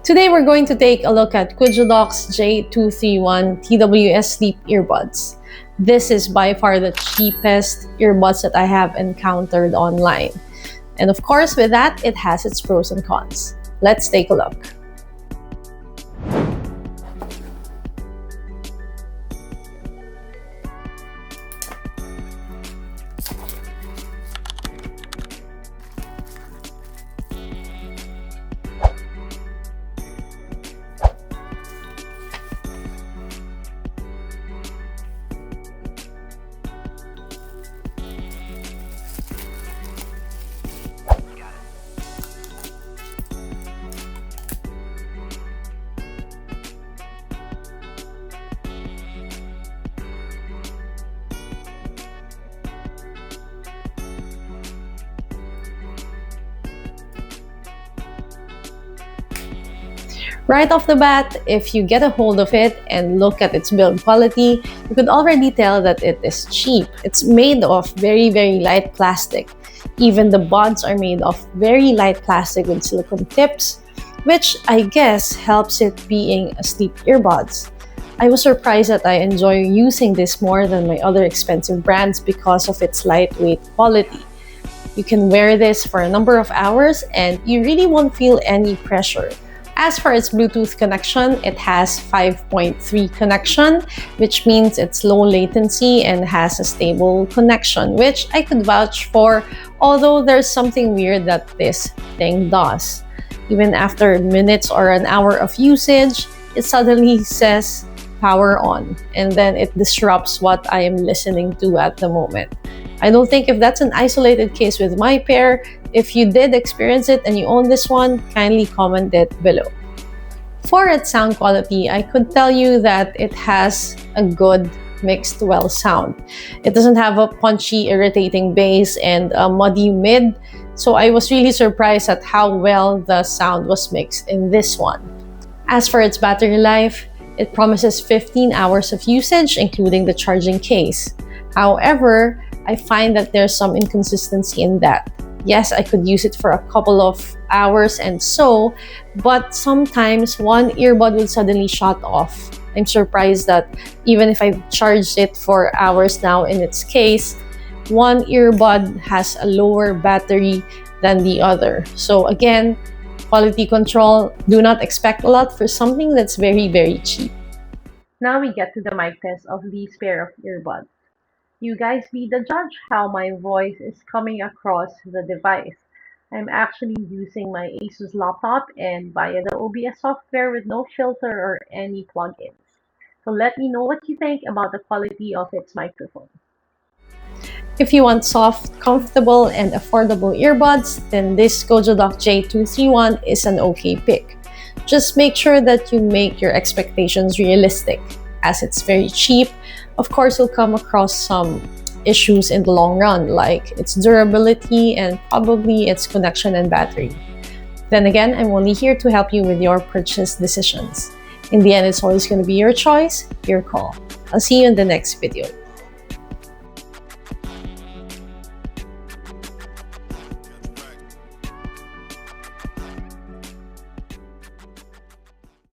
Today we're going to take a look at GOOJODOQ's J231 TWS Sleep Earbuds. This is by far the cheapest earbuds that I have encountered online. And of course, with that, it has its pros and cons. Let's take a look. Right off the bat, if you get a hold of it and look at its build quality, you could already tell that it is cheap. It's made of very light plastic. Even the buds are made of very light plastic with silicone tips, which I guess helps it being a sleep earbuds. I was surprised that I enjoy using this more than my other expensive brands because of its lightweight quality. You can wear this for a number of hours and you really won't feel any pressure. As for its Bluetooth connection, it has 5.3 connection, which means it's low latency and has a stable connection, which I could vouch for, although there's something weird that this thing does. Even after minutes or an hour of usage, it suddenly says power on, and then it disrupts what I am listening to at the moment. I don't think if that's an isolated case with my pair. If you did experience it and you own this one, kindly comment it below. For its sound quality, I could tell you that it has a good mixed well sound. It doesn't have a punchy, irritating bass and a muddy mid, so I was really surprised at how well the sound was mixed in this one. As for its battery life, it promises 15 hours of usage, including the charging case. However, I find that there's some inconsistency in that. Yes, I could use it for a couple of hours and so, but sometimes one earbud will suddenly shut off. I'm surprised that even if I've charged it for hours now in its case, one earbud has a lower battery than the other. So again, quality control, do not expect a lot for something that's very cheap. Now we get to the mic test of these pair of earbuds. You guys be the judge how my voice is coming across the device. I'm actually using my Asus laptop and via the OBS software with no filter or any plugins. So let me know what you think about the quality of its microphone. If you want soft, comfortable, and affordable earbuds, then this GOOJODOQ J231 is an okay pick. Just make sure that you make your expectations realistic. As it's very cheap, of course you'll come across some issues in the long run, like its durability and probably its connection and battery. Then again, I'm only here to help you with your purchase decisions. In the end, it's always going to be your choice, your call. I'll see you in the next video.